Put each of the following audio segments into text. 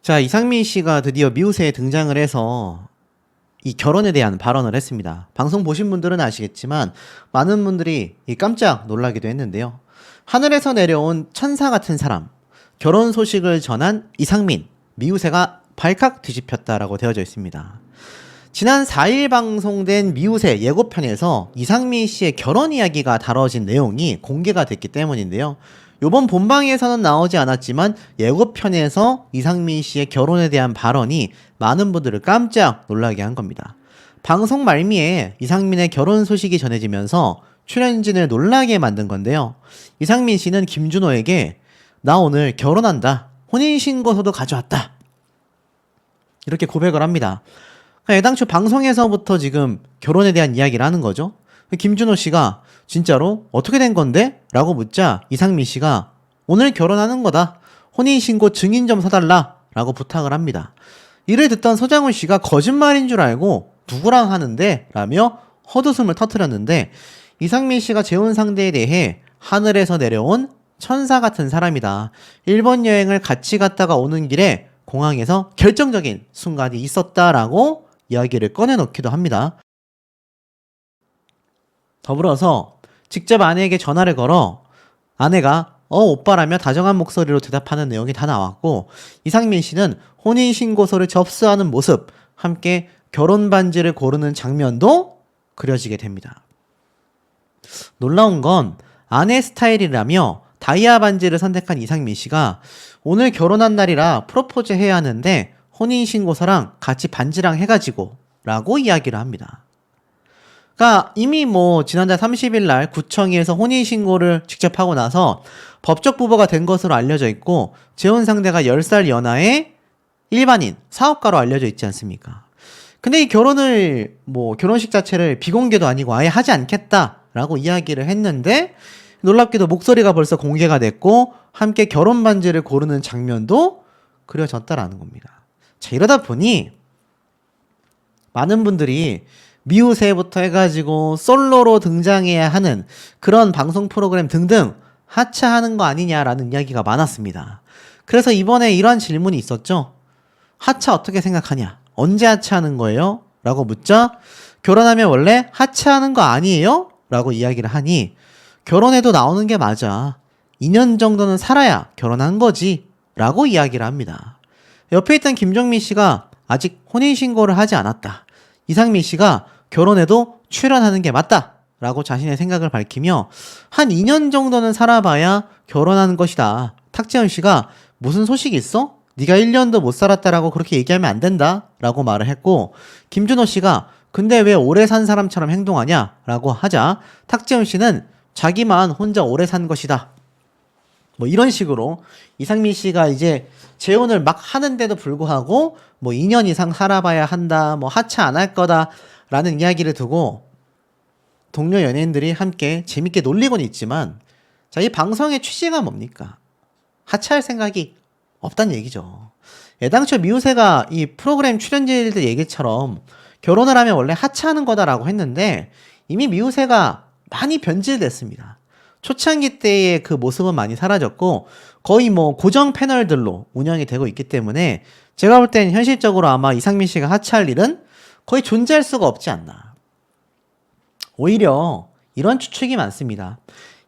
자, 이상민 씨가 드디어 미우새에 등장을 해서 이 결혼에 대한 발언을 했습니다. 방송 보신 분들은 아시겠지만 많은 분들이 깜짝 놀라기도 했는데요. 하늘에서 내려온 천사 같은 사람, 결혼 소식을 전한 이상민, 미우새가 발칵 뒤집혔다라고 되어져 있습니다. 지난 4일 방송된 미우새 예고편에서 이상민 씨의 결혼 이야기가 다뤄진 내용이 공개가 됐기 때문인데요. 요번 본방에서는 나오지 않았지만 예고편에서 이상민 씨의 결혼에 대한 발언이 많은 분들을 깜짝 놀라게 한 겁니다. 방송 말미에 이상민의 결혼 소식이 전해지면서 출연진을 놀라게 만든 건데요. 이상민 씨는 김준호에게 나 오늘 결혼한다. 혼인신고서도 가져왔다. 이렇게 고백을 합니다. 애당초 방송에서부터 지금 결혼에 대한 이야기를 하는 거죠. 김준호 씨가 진짜로 어떻게 된 건데? 라고 묻자 이상민 씨가 오늘 결혼하는 거다. 혼인신고 증인 좀 서달라. 라고 부탁을 합니다. 이를 듣던 서장훈 씨가 거짓말인 줄 알고 누구랑 하는데? 라며 헛웃음을 터뜨렸는데 이상민 씨가 재혼 상대에 대해 하늘에서 내려온 천사 같은 사람이다. 일본 여행을 같이 갔다가 오는 길에 공항에서 결정적인 순간이 있었다라고 이야기를 꺼내놓기도 합니다. 더불어서 직접 아내에게 전화를 걸어 아내가 오빠라며 다정한 목소리로 대답하는 내용이 다 나왔고 이상민 씨는 혼인신고서를 접수하는 모습 함께 결혼 반지를 고르는 장면도 그려지게 됩니다. 놀라운 건 아내 스타일이라며 다이아 반지를 선택한 이상민 씨가 오늘 결혼한 날이라 프로포즈 해야 하는데 혼인신고서랑 같이 반지랑 해가지고 라고 이야기를 합니다. 그러니까 이미 지난달 30일 날 구청에서 혼인신고를 직접 하고 나서 법적 부부가 된 것으로 알려져 있고 재혼 상대가 10살 연하의 일반인 사업가로 알려져 있지 않습니까? 근데 이 결혼을 결혼식 자체를 비공개도 아니고 아예 하지 않겠다라고 이야기를 했는데 놀랍게도 목소리가 벌써 공개가 됐고 함께 결혼 반지를 고르는 장면도 그려졌다라는 겁니다. 자, 이러다 보니 많은 분들이 미우새부터 해가지고 솔로로 등장해야 하는 그런 방송 프로그램 등등 하차하는 거 아니냐라는 이야기가 많았습니다. 그래서 이번에 이런 질문이 있었죠. 하차 어떻게 생각하냐? 언제 하차하는 거예요? 라고 묻자 결혼하면 원래 하차하는 거 아니에요? 라고 이야기를 하니 결혼해도 나오는 게 맞아. 2년 정도는 살아야 결혼한 거지. 라고 이야기를 합니다. 옆에 있던 김종민 씨가 아직 혼인신고를 하지 않았다. 이상민 씨가 결혼해도 출연하는 게 맞다. 라고 자신의 생각을 밝히며 한 2년 정도는 살아봐야 결혼하는 것이다. 탁재훈 씨가 무슨 소식 있어? 네가 1년도 못 살았다라고 그렇게 얘기하면 안 된다. 라고 말을 했고 김준호 씨가 근데 왜 오래 산 사람처럼 행동하냐? 라고 하자 탁재훈 씨는 자기만 혼자 오래 산 것이다. 이런 식으로 이상민 씨가 이제 재혼을 막 하는데도 불구하고 2년 이상 살아봐야 한다. 하차 안 할 거다. 라는 이야기를 두고 동료 연예인들이 함께 재밌게 놀리고는 있지만 자, 이 방송의 취지가 뭡니까? 하차할 생각이 없다는 얘기죠. 애당초 미우새가 이 프로그램 출연진들 얘기처럼 결혼을 하면 원래 하차하는 거다라고 했는데 이미 미우새가 많이 변질됐습니다. 초창기 때의 그 모습은 많이 사라졌고 거의 고정 패널들로 운영이 되고 있기 때문에 제가 볼 땐 현실적으로 아마 이상민 씨가 하차할 일은 거의 존재할 수가 없지 않나. 오히려 이런 추측이 많습니다.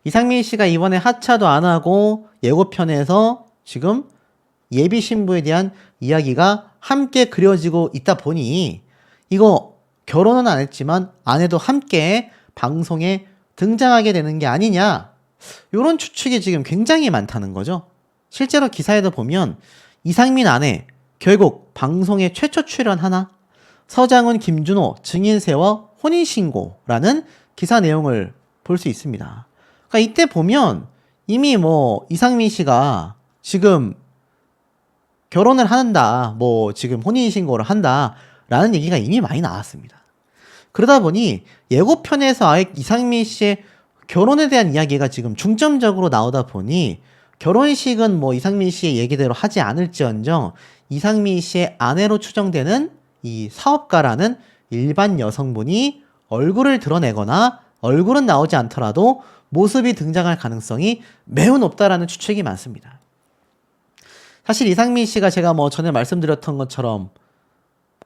이상민 씨가 이번에 하차도 안 하고 예고편에서 지금 예비 신부에 대한 이야기가 함께 그려지고 있다 보니 이거 결혼은 안 했지만 아내도 함께 방송에 등장하게 되는 게 아니냐. 이런 추측이 지금 굉장히 많다는 거죠. 실제로 기사에도 보면 이상민 아내 결국 방송에 최초 출연하나? 서장훈, 김준호 증인 세워 혼인신고라는 기사 내용을 볼 수 있습니다. 그러니까 이때 보면 이미 이상민 씨가 지금 결혼을 한다, 지금 혼인신고를 한다라는 얘기가 이미 많이 나왔습니다. 그러다 보니 예고편에서 아예 이상민 씨의 결혼에 대한 이야기가 지금 중점적으로 나오다 보니 결혼식은 이상민 씨의 얘기대로 하지 않을지언정 이상민 씨의 아내로 추정되는 이 사업가라는 일반 여성분이 얼굴을 드러내거나 얼굴은 나오지 않더라도 모습이 등장할 가능성이 매우 높다라는 추측이 많습니다. 사실 이상민 씨가 제가 뭐 전에 말씀드렸던 것처럼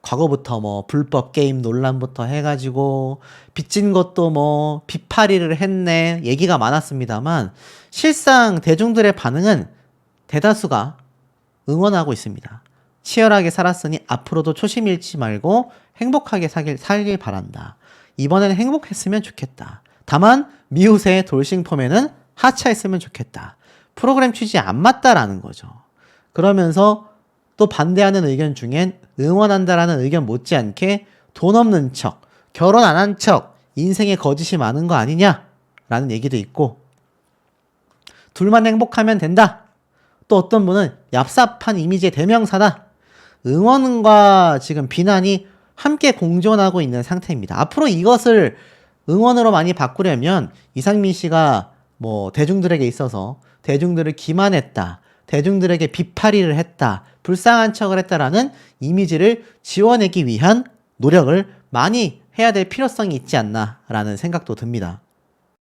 과거부터 뭐 불법 게임 논란부터 해가지고 빚진 것도 뭐 빚팔이를 했네 얘기가 많았습니다만 실상 대중들의 반응은 대다수가 응원하고 있습니다. 치열하게 살았으니 앞으로도 초심 잃지 말고 행복하게 살길 바란다. 이번에는 행복했으면 좋겠다. 다만 미우새의 돌싱 폼에는 하차했으면 좋겠다. 프로그램 취지에 안 맞다라는 거죠. 그러면서 또 반대하는 의견 중엔 응원한다라는 의견 못지않게 돈 없는 척, 결혼 안 한 척, 인생에 거짓이 많은 거 아니냐라는 얘기도 있고 둘만 행복하면 된다. 또 어떤 분은 얍삽한 이미지의 대명사다. 응원과 지금 비난이 함께 공존하고 있는 상태입니다. 앞으로 이것을 응원으로 많이 바꾸려면 이상민 씨가 뭐 대중들에게 있어서 대중들을 기만했다. 대중들에게 빗파리를 했다. 불쌍한 척을 했다라는 이미지를 지워내기 위한 노력을 많이 해야 될 필요성이 있지 않나라는 생각도 듭니다.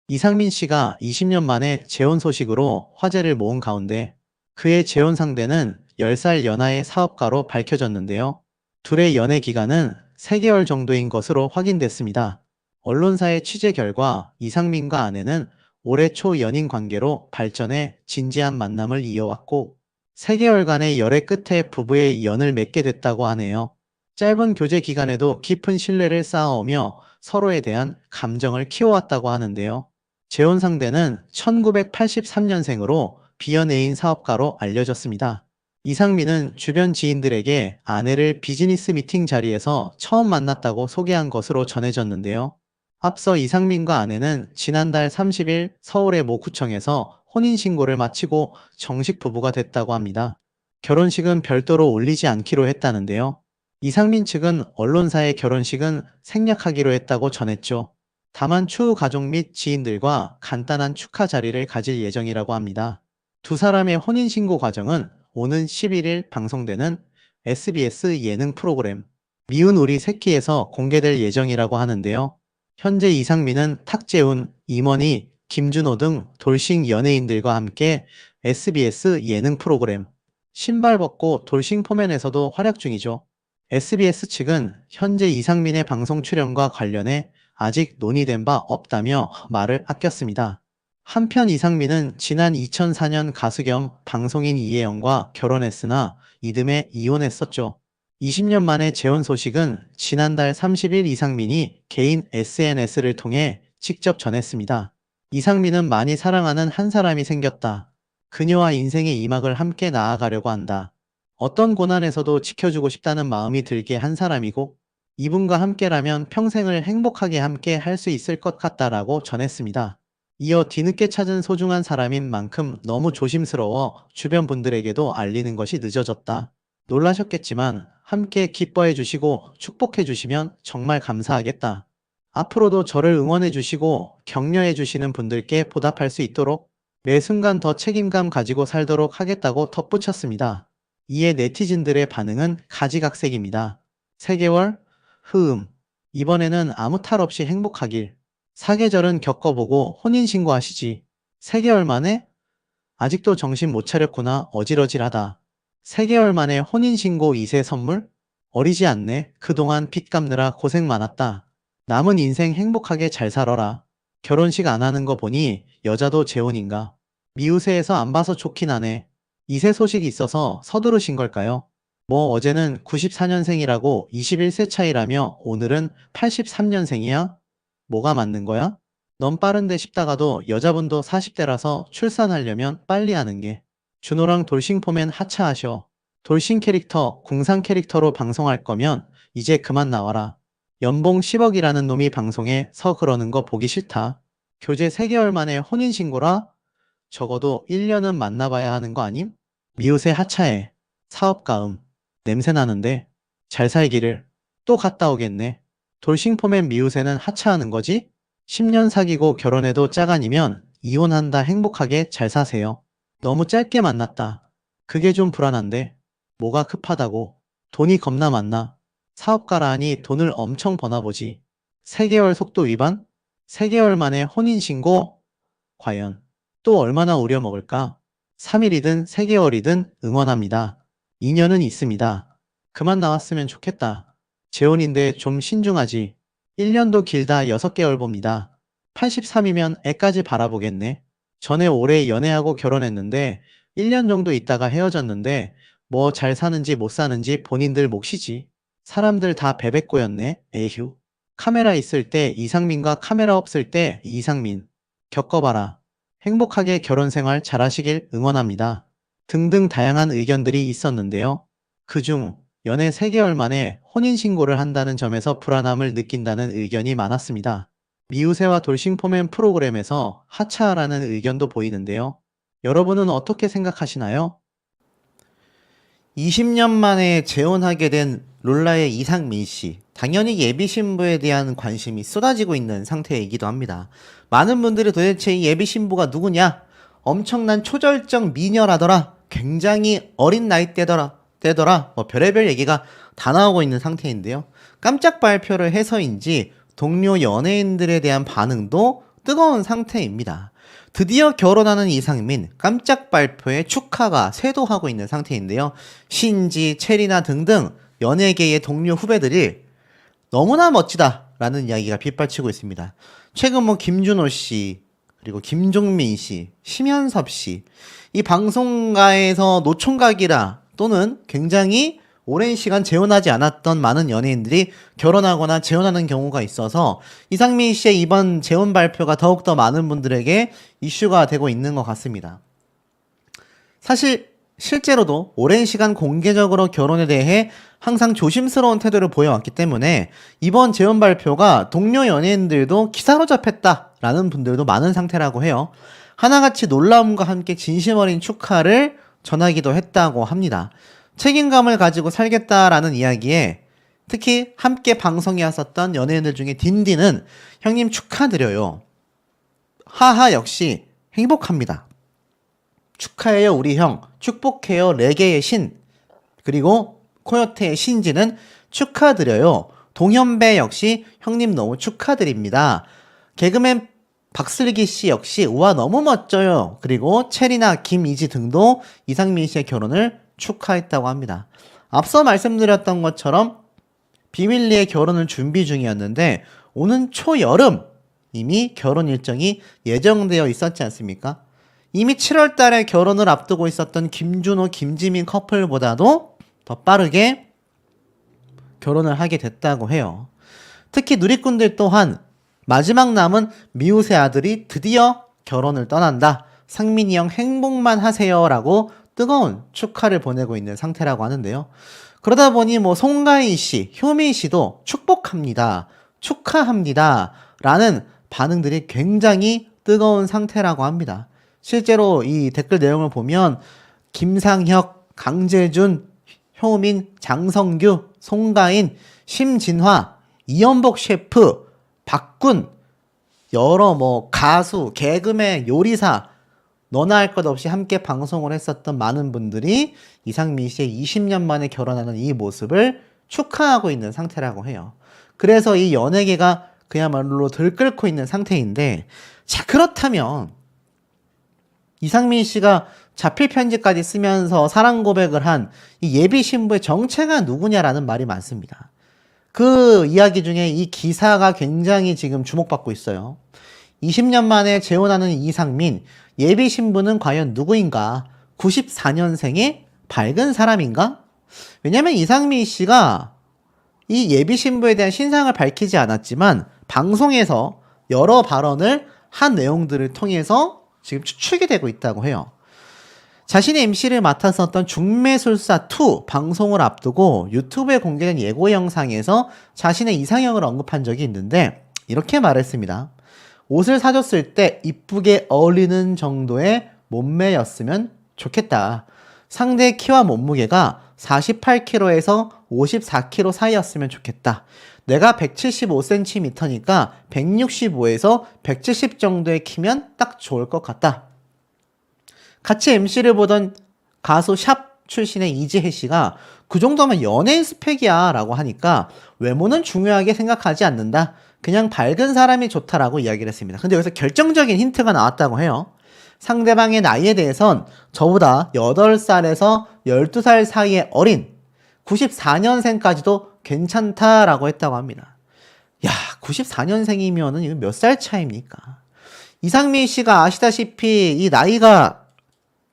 이상민 씨가 20년 만에 재혼 소식으로 화제를 모은 가운데 그의 재혼 상대는 10살 연하의 사업가로 밝혀졌는데요. 둘의 연애 기간은 3개월 정도인 것으로 확인됐습니다. 언론사의 취재 결과 이상민과 아내는 올해 초 연인 관계로 발전해 진지한 만남을 이어왔고 3개월간의 열애 끝에 부부의 연을 맺게 됐다고 하네요. 짧은 교제 기간에도 깊은 신뢰를 쌓아오며 서로에 대한 감정을 키워왔다고 하는데요. 재혼 상대는 1983년생으로 비연예인 사업가로 알려졌습니다. 이상민은 주변 지인들에게 아내를 비즈니스 미팅 자리에서 처음 만났다고 소개한 것으로 전해졌는데요. 앞서 이상민과 아내는 지난달 30일 서울의 모 구청에서 혼인신고를 마치고 정식 부부가 됐다고 합니다. 결혼식은 별도로 올리지 않기로 했다는데요. 이상민 측은 언론사의 결혼식은 생략하기로 했다고 전했죠. 다만 추후 가족 및 지인들과 간단한 축하 자리를 가질 예정이라고 합니다. 두 사람의 혼인신고 과정은 오는 11일 방송되는 SBS 예능 프로그램 미운 우리 새끼에서 공개될 예정이라고 하는데요. 현재 이상민은 탁재훈, 임원희, 김준호 등 돌싱 연예인들과 함께 SBS 예능 프로그램 신발 벗고 돌싱 포맨에서도 활약 중이죠. SBS 측은 현재 이상민의 방송 출연과 관련해 아직 논의된 바 없다며 말을 아꼈습니다. 한편 이상민은 지난 2004년 가수 겸 방송인 이혜영과 결혼했으나 이듬해 이혼했었죠. 20년 만의 재혼 소식은 지난달 30일 이상민이 개인 SNS를 통해 직접 전했습니다. 이상민은 많이 사랑하는 한 사람이 생겼다. 그녀와 인생의 이막을 함께 나아가려고 한다. 어떤 고난에서도 지켜주고 싶다는 마음이 들게 한 사람이고 이분과 함께라면 평생을 행복하게 함께 할 수 있을 것 같다라고 전했습니다. 이어 뒤늦게 찾은 소중한 사람인 만큼 너무 조심스러워 주변 분들에게도 알리는 것이 늦어졌다. 놀라셨겠지만 함께 기뻐해 주시고 축복해 주시면 정말 감사하겠다. 앞으로도 저를 응원해 주시고 격려해 주시는 분들께 보답할 수 있도록 매 순간 더 책임감 가지고 살도록 하겠다고 덧붙였습니다. 이에 네티즌들의 반응은 가지각색입니다. 3개월? 이번에는 아무 탈 없이 행복하길. 사계절은 겪어보고 혼인신고하시지. 3개월 만에? 아직도 정신 못 차렸구나. 어질어질하다. 3개월 만에 혼인신고 2세 선물? 어리지 않네. 그동안 빚 갚느라 고생 많았다. 남은 인생 행복하게 잘 살아라. 결혼식 안 하는 거 보니 여자도 재혼인가. 미우새에서 안 봐서 좋긴 하네. 2세 소식이 있어서 서두르신 걸까요? 뭐 어제는 94년생이라고 21세 차이라며 오늘은 83년생이야? 뭐가 맞는 거야? 넌 빠른데 싶다가도 여자분도 40대라서 출산하려면 빨리 하는 게. 준호랑 돌싱 포맨 하차하셔. 돌싱 캐릭터, 궁상 캐릭터로 방송할 거면 이제 그만 나와라. 연봉 10억이라는 놈이 방송에 서 그러는 거 보기 싫다. 교제 3개월 만에 혼인신고라? 적어도 1년은 만나봐야 하는 거 아님? 미우새 하차해. 사업가음. 냄새 나는데. 잘 살기를. 또 갔다 오겠네. 돌싱 포맨 미우새는 하차하는 거지? 10년 사귀고 결혼해도 짝아니면 이혼한다. 행복하게 잘 사세요. 너무 짧게 만났다. 그게 좀 불안한데. 뭐가 급하다고. 돈이 겁나 많나. 사업가라 하니 돈을 엄청 버나 보지. 3개월 속도 위반? 3개월 만에 혼인신고? 과연 또 얼마나 우려먹을까? 3일이든 3개월이든 응원합니다. 인연은 있습니다. 그만 나왔으면 좋겠다. 재혼인데 좀 신중하지. 1년도 길다 6개월 봅니다. 83이면 애까지 바라보겠네. 전에 올해 연애하고 결혼했는데 1년 정도 있다가 헤어졌는데 뭐 잘 사는지 못 사는지 본인들 몫이지. 사람들 다 베베꼬였네. 에휴. 카메라 있을 때 이상민과 카메라 없을 때 이상민. 겪어봐라. 행복하게 결혼 생활 잘하시길 응원합니다. 등등 다양한 의견들이 있었는데요. 그중 연애 3개월 만에 혼인신고를 한다는 점에서 불안함을 느낀다는 의견이 많았습니다. 미우새와 돌싱포맨 프로그램에서 하차하라는 의견도 보이는데요. 여러분은 어떻게 생각하시나요? 20년 만에 재혼하게 된 롤라의 이상민 씨. 당연히 예비 신부에 대한 관심이 쏟아지고 있는 상태이기도 합니다. 많은 분들이 도대체 이 예비 신부가 누구냐? 엄청난 초절정 미녀라더라. 굉장히 어린 나이대더라. 뭐 별의별 얘기가 다 나오고 있는 상태인데요. 깜짝 발표를 해서인지 동료 연예인들에 대한 반응도 뜨거운 상태입니다. 드디어 결혼하는 이상민, 깜짝 발표에 축하가 쇄도하고 있는 상태인데요. 신지, 체리나 등등 연예계의 동료 후배들이 너무나 멋지다라는 이야기가 빗발치고 있습니다. 최근 뭐 김준호 씨, 그리고 김종민 씨, 심연섭 씨, 이 방송가에서 노총각이라 또는 굉장히 오랜 시간 재혼하지 않았던 많은 연예인들이 결혼하거나 재혼하는 경우가 있어서 이상민 씨의 이번 재혼 발표가 더욱더 많은 분들에게 이슈가 되고 있는 것 같습니다. 사실 실제로도 오랜 시간 공개적으로 결혼에 대해 항상 조심스러운 태도를 보여왔기 때문에 이번 재혼 발표가 동료 연예인들도 기사로 잡혔다라는 분들도 많은 상태라고 해요. 하나같이 놀라움과 함께 진심 어린 축하를 전하기도 했다고 합니다. 책임감을 가지고 살겠다라는 이야기에 특히 함께 방송에 왔었던 연예인들 중에 딘딘은 형님 축하드려요. 하하 역시 행복합니다. 축하해요 우리 형. 축복해요 레게의 신. 그리고 코요태의 신지는 축하드려요. 동현배 역시 형님 너무 축하드립니다. 개그맨 박슬기 씨 역시 우와 너무 멋져요. 그리고 체리나 김이지 등도 이상민 씨의 결혼을 축하했다고 합니다. 앞서 말씀드렸던 것처럼 비밀리에 결혼을 준비 중이었는데 오는 초여름 이미 결혼 일정이 예정되어 있었지 않습니까? 이미 7월 달에 결혼을 앞두고 있었던 김준호, 김지민 커플보다도 더 빠르게 결혼을 하게 됐다고 해요. 특히 누리꾼들 또한 마지막 남은 미우새 아들이 드디어 결혼을 떠난다. 상민이 형 행복만 하세요 라고 뜨거운 축하를 보내고 있는 상태라고 하는데요. 그러다 보니 뭐 송가인 씨, 효민 씨도 축복합니다. 축하합니다. 라는 반응들이 굉장히 뜨거운 상태라고 합니다. 실제로 이 댓글 내용을 보면 김상혁, 강재준, 효민, 장성규, 송가인, 심진화, 이연복 셰프, 박군, 여러 뭐 가수, 개그맨, 요리사 너나 할 것 없이 함께 방송을 했었던 많은 분들이 이상민 씨의 20년 만에 결혼하는 이 모습을 축하하고 있는 상태라고 해요. 그래서 이 연예계가 그야말로 들끓고 있는 상태인데, 자, 그렇다면 이상민 씨가 자필 편지까지 쓰면서 사랑 고백을 한 이 예비 신부의 정체가 누구냐라는 말이 많습니다. 그 이야기 중에 이 기사가 굉장히 지금 주목받고 있어요. 20년 만에 재혼하는 이상민, 예비 신부는 과연 누구인가? 94년생의 밝은 사람인가? 왜냐면 이상민 씨가 이 예비 신부에 대한 신상을 밝히지 않았지만 방송에서 여러 발언을 한 내용들을 통해서 지금 추측이 되고 있다고 해요. 자신의 MC를 맡았었던 중매술사2 방송을 앞두고 유튜브에 공개된 예고 영상에서 자신의 이상형을 언급한 적이 있는데 이렇게 말했습니다. 옷을 사줬을 때 이쁘게 어울리는 정도의 몸매였으면 좋겠다. 상대의 키와 몸무게가 48kg에서 54kg 사이였으면 좋겠다. 내가 175cm니까 165에서 170 정도의 키면 딱 좋을 것 같다. 같이 MC를 보던 가수 샵 출신의 이지혜 씨가 그 정도면 연예인 스펙이야 라고 하니까 외모는 중요하게 생각하지 않는다. 그냥 밝은 사람이 좋다라고 이야기를 했습니다. 근데 여기서 결정적인 힌트가 나왔다고 해요. 상대방의 나이에 대해선 저보다 8살에서 12살 사이에 어린 94년생까지도 괜찮다라고 했다고 합니다. 야, 94년생이면은 이거 몇 살 차이입니까? 이상민 씨가 아시다시피 이 나이가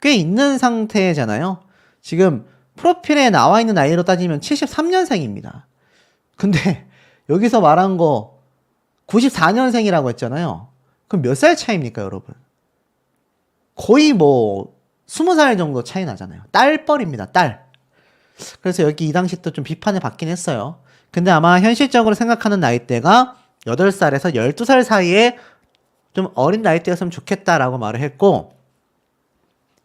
꽤 있는 상태잖아요. 지금 프로필에 나와 있는 나이로 따지면 73년생입니다. 근데 여기서 말한 거 94년생이라고 했잖아요. 그럼 몇 살 차이입니까, 여러분? 거의 뭐 20살 정도 차이 나잖아요. 딸뻘입니다, 딸. 그래서 여기 이 당시 또 좀 비판을 받긴 했어요. 근데 아마 현실적으로 생각하는 나이대가 8살에서 12살 사이에 좀 어린 나이대였으면 좋겠다라고 말을 했고,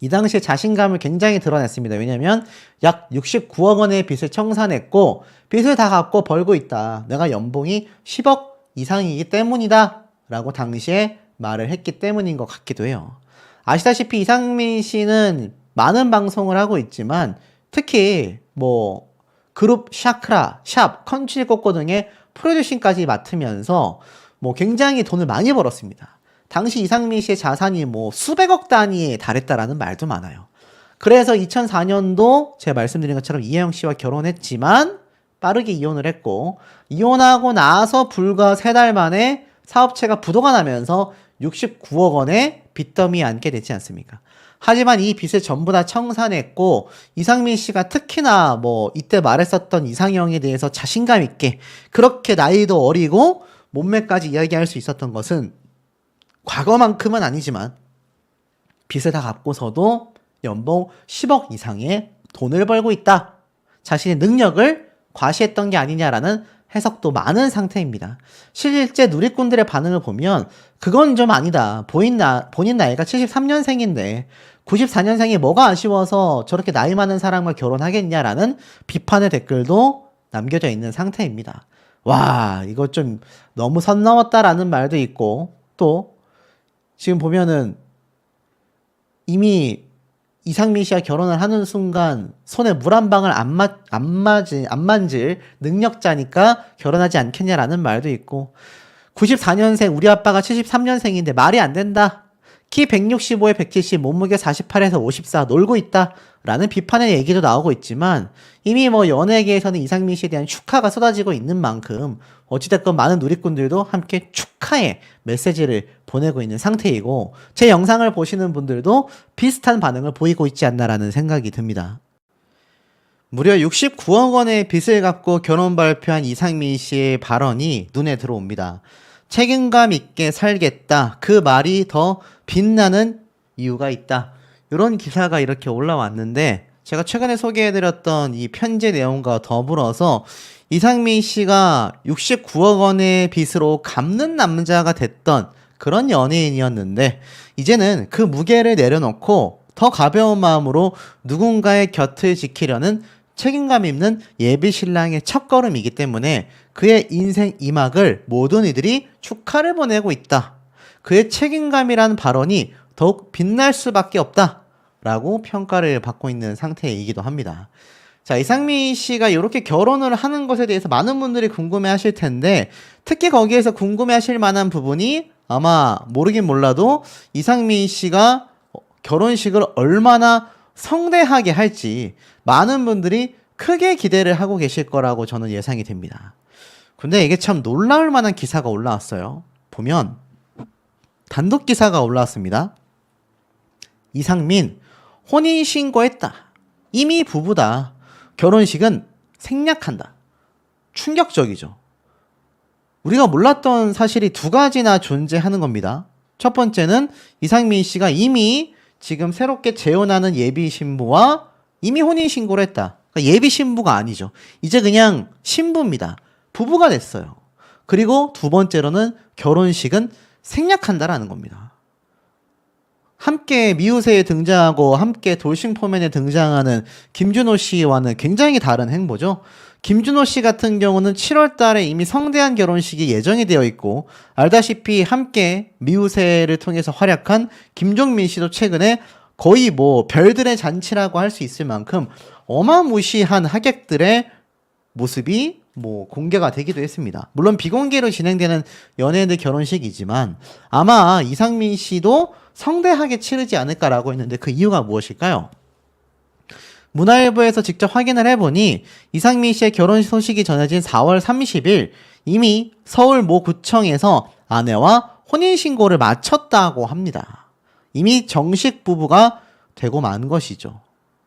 이 당시에 자신감을 굉장히 드러냈습니다. 왜냐면 약 69억 원의 빚을 청산했고 빚을 다 갚고 벌고 있다. 내가 연봉이 10억 이상이기 때문이다 라고 당시에 말을 했기 때문인 것 같기도 해요. 아시다시피 이상민 씨는 많은 방송을 하고 있지만 특히 뭐 그룹 샤크라, 샵, 컨츄리 꼬꼬 등의 프로듀싱까지 맡으면서 뭐 굉장히 돈을 많이 벌었습니다. 당시 이상민 씨의 자산이 뭐 수백억 단위에 달했다라는 말도 많아요. 그래서 2004년도 제가 말씀드린 것처럼 이혜영 씨와 결혼했지만 빠르게 이혼을 했고, 이혼하고 나서 불과 3달 만에 사업체가 부도가 나면서 69억 원의 빚더미에 앉게 되지 않습니까? 하지만 이 빚을 전부 다 청산했고, 이상민 씨가 특히나 뭐 이때 말했었던 이상형에 대해서 자신감 있게 그렇게 나이도 어리고 몸매까지 이야기할 수 있었던 것은 과거만큼은 아니지만 빚을 다 갚고서도 연봉 10억 이상의 돈을 벌고 있다. 자신의 능력을 과시했던 게 아니냐라는 해석도 많은 상태입니다. 실제 누리꾼들의 반응을 보면 그건 좀 아니다. 본인 나이가 73년생인데 94년생이 뭐가 아쉬워서 저렇게 나이 많은 사람과 결혼하겠냐라는 비판의 댓글도 남겨져 있는 상태입니다. 와, 이거 좀 너무 선 넘었다라는 말도 있고, 또 지금 보면은 이미 이상민 씨와 결혼을 하는 순간 손에 물 한 방울 안 만질 능력자니까 결혼하지 않겠냐라는 말도 있고, 94년생 우리 아빠가 73년생인데 말이 안 된다. 키 165에 170, 몸무게 48에서 54 놀고 있다 라는 비판의 얘기도 나오고 있지만, 이미 뭐 연예계에서는 이상민 씨에 대한 축하가 쏟아지고 있는 만큼 어찌됐건 많은 누리꾼들도 함께 축하의 메시지를 보내고 있는 상태이고, 제 영상을 보시는 분들도 비슷한 반응을 보이고 있지 않나라는 생각이 듭니다. 무려 69억 원의 빚을 갚고 결혼 발표한 이상민 씨의 발언이 눈에 들어옵니다. 책임감 있게 살겠다. 그 말이 더 빛나는 이유가 있다. 이런 기사가 이렇게 올라왔는데, 제가 최근에 소개해드렸던 이 편지 내용과 더불어서 이상민 씨가 69억 원의 빚으로 갚는 남자가 됐던 그런 연예인이었는데, 이제는 그 무게를 내려놓고 더 가벼운 마음으로 누군가의 곁을 지키려는 책임감 있는 예비 신랑의 첫걸음이기 때문에 그의 인생 이막을 모든 이들이 축하를 보내고 있다. 그의 책임감이라는 발언이 더욱 빛날 수밖에 없다 라고 평가를 받고 있는 상태이기도 합니다. 자, 이상민 씨가 이렇게 결혼을 하는 것에 대해서 많은 분들이 궁금해 하실 텐데, 특히 거기에서 궁금해 하실 만한 부분이 아마 모르긴 몰라도 이상민 씨가 결혼식을 얼마나 성대하게 할지 많은 분들이 크게 기대를 하고 계실 거라고 저는 예상이 됩니다. 근데 이게 참 놀라울 만한 기사가 올라왔어요. 보면 단독 기사가 올라왔습니다. 이상민 혼인신고했다. 이미 부부다. 결혼식은 생략한다. 충격적이죠. 우리가 몰랐던 사실이 두 가지나 존재하는 겁니다. 첫 번째는 이상민 씨가 이미 지금 새롭게 재혼하는 예비 신부와 이미 혼인신고를 했다. 그러니까 예비 신부가 아니죠. 이제 그냥 신부입니다. 부부가 됐어요. 그리고 두 번째로는 결혼식은 생략한다라는 겁니다. 함께 미우새에 등장하고 함께 돌싱포맨에 등장하는 김준호 씨와는 굉장히 다른 행보죠. 김준호 씨 같은 경우는 7월 달에 이미 성대한 결혼식이 예정이 되어 있고, 알다시피 함께 미우새를 통해서 활약한 김종민 씨도 최근에 거의 뭐 별들의 잔치라고 할 수 있을 만큼 어마무시한 하객들의 모습이 뭐 공개가 되기도 했습니다. 물론 비공개로 진행되는 연예인들 결혼식이지만 아마 이상민 씨도 성대하게 치르지 않을까라고 했는데 그 이유가 무엇일까요? 문화일보에서 직접 확인을 해보니 이상민 씨의 결혼 소식이 전해진 4월 30일 이미 서울 모 구청에서 아내와 혼인신고를 마쳤다고 합니다. 이미 정식 부부가 되고 만 것이죠.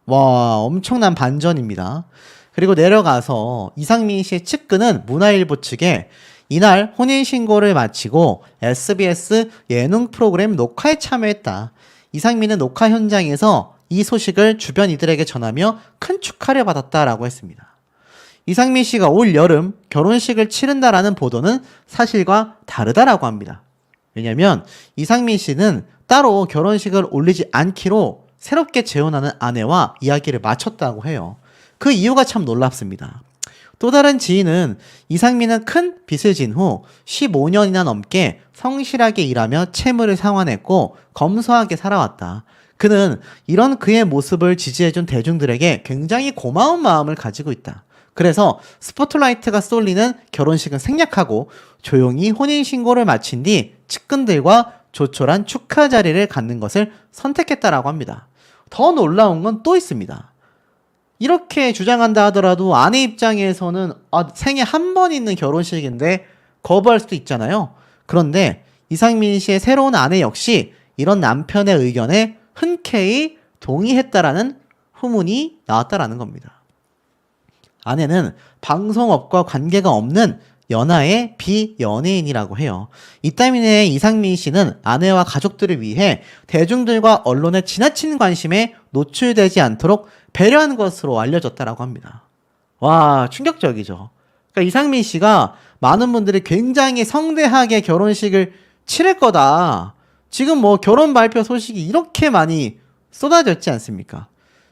와, 엄청난 반전입니다. 그리고 내려가서 이상민 씨의 측근은 문화일보 측에 이날 혼인신고를 마치고 SBS 예능 프로그램 녹화에 참여했다. 이상민은 녹화 현장에서 이 소식을 주변 이들에게 전하며 큰 축하를 받았다라고 했습니다. 이상민 씨가 올 여름 결혼식을 치른다라는 보도는 사실과 다르다라고 합니다. 왜냐면 이상민 씨는 따로 결혼식을 올리지 않기로 새롭게 재혼하는 아내와 이야기를 마쳤다고 해요. 그 이유가 참 놀랍습니다. 또 다른 지인은 이상민은 큰 빚을 진 후 15년이나 넘게 성실하게 일하며 채무를 상환했고 검소하게 살아왔다. 그는 이런 그의 모습을 지지해준 대중들에게 굉장히 고마운 마음을 가지고 있다. 그래서 스포트라이트가 쏠리는 결혼식은 생략하고 조용히 혼인신고를 마친 뒤 측근들과 조촐한 축하 자리를 갖는 것을 선택했다라고 합니다. 더 놀라운 건 또 있습니다. 이렇게 주장한다 하더라도 아내 입장에서는 생애 한 번 있는 결혼식인데 거부할 수도 있잖아요. 그런데 이상민 씨의 새로운 아내 역시 이런 남편의 의견에 흔쾌히 동의했다라는 후문이 나왔다라는 겁니다. 아내는 방송업과 관계가 없는 연하의 비연예인이라고 해요. 이 때문에 이상민 씨는 아내와 가족들을 위해 대중들과 언론의 지나친 관심에 노출되지 않도록 배려한 것으로 알려졌다라고 합니다. 와, 충격적이죠. 그러니까 이상민 씨가 많은 분들이 굉장히 성대하게 결혼식을 치를 거다. 지금 뭐 결혼 발표 소식이 이렇게 많이 쏟아졌지 않습니까?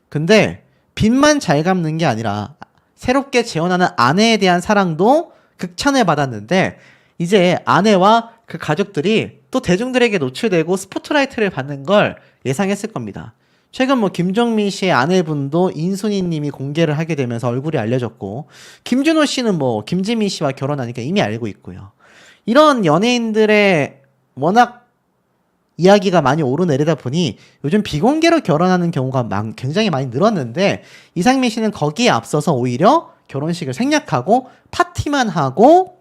근데 빚만 잘 갚는 게 아니라 새롭게 재혼하는 아내에 대한 사랑도 극찬을 받았는데 이제 아내와 그 가족들이 또 대중들에게 노출되고 스포트라이트를 받는 걸 예상했을 겁니다. 최근 뭐 김종민 씨의 아내분도 인순이 님이 공개를 하게 되면서 얼굴이 알려졌고 김준호 씨는 뭐 김지민 씨와 결혼하니까 이미 알고 있고요. 이런 연예인들의 워낙 이야기가 많이 오르내리다 보니 요즘 비공개로 결혼하는 경우가 굉장히 많이 늘었는데 이상민 씨는 거기에 앞서서 오히려 결혼식을 생략하고 파티만 하고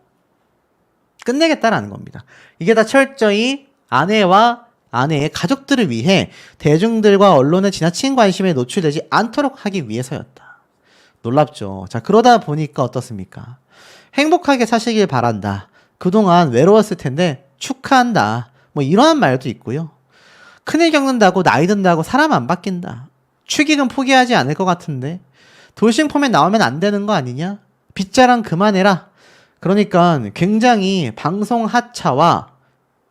끝내겠다라는 겁니다. 이게 다 철저히 아내와 아내의 가족들을 위해 대중들과 언론의 지나친 관심에 노출되지 않도록 하기 위해서였다. 놀랍죠. 자, 그러다 보니까 어떻습니까? 행복하게 사시길 바란다. 그동안 외로웠을 텐데 축하한다. 뭐 이러한 말도 있고요. 큰일 겪는다고 나이 든다고 사람 안 바뀐다. 축의금 포기하지 않을 것 같은데 돌싱 포맷 나오면 안 되는 거 아니냐? 빚자랑 그만해라. 그러니까 굉장히 방송 하차와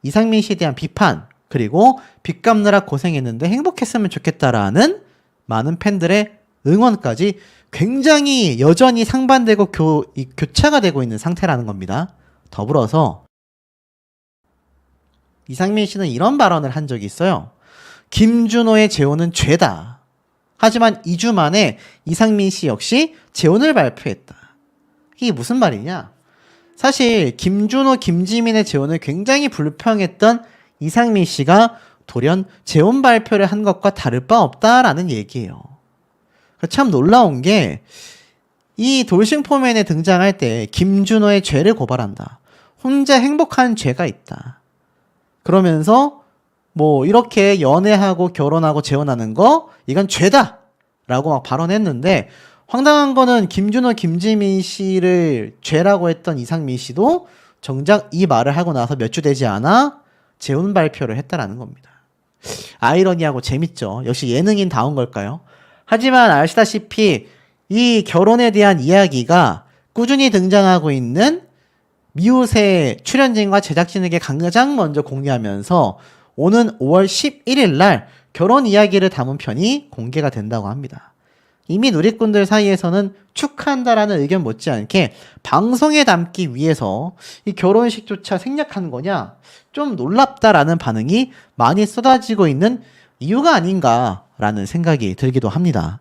이상민 씨에 대한 비판 그리고 빚 갚느라 고생했는데 행복했으면 좋겠다라는 많은 팬들의 응원까지 굉장히 여전히 상반되고 교차가 되고 있는 상태라는 겁니다. 더불어서 이상민 씨는 이런 발언을 한 적이 있어요. 김준호의 재혼은 죄다. 하지만 2주 만에 이상민 씨 역시 재혼을 발표했다. 이게 무슨 말이냐? 사실 김준호, 김지민의 재혼을 굉장히 불평했던 이상민 씨가 돌연 재혼 발표를 한 것과 다를 바 없다라는 얘기예요. 참 놀라운 게 이 돌싱 포맨에 등장할 때 김준호의 죄를 고발한다. 혼자 행복한 죄가 있다. 그러면서 뭐 이렇게 연애하고 결혼하고 재혼하는 거 이건 죄다 라고 막 발언했는데 황당한 거는 김준호, 김지민 씨를 죄라고 했던 이상민 씨도 정작 이 말을 하고 나서 몇 주 되지 않아 재혼 발표를 했다라는 겁니다. 아이러니하고 재밌죠. 역시 예능인 다운 걸까요? 하지만 아시다시피 이 결혼에 대한 이야기가 꾸준히 등장하고 있는 미우새 출연진과 제작진에게 가장 먼저 공개하면서 오는 5월 11일 날 결혼 이야기를 담은 편이 공개가 된다고 합니다. 이미 누리꾼들 사이에서는 축하한다라는 의견 못지않게 방송에 담기 위해서 이 결혼식조차 생략하는 거냐? 좀 놀랍다라는 반응이 많이 쏟아지고 있는 이유가 아닌가라는 생각이 들기도 합니다.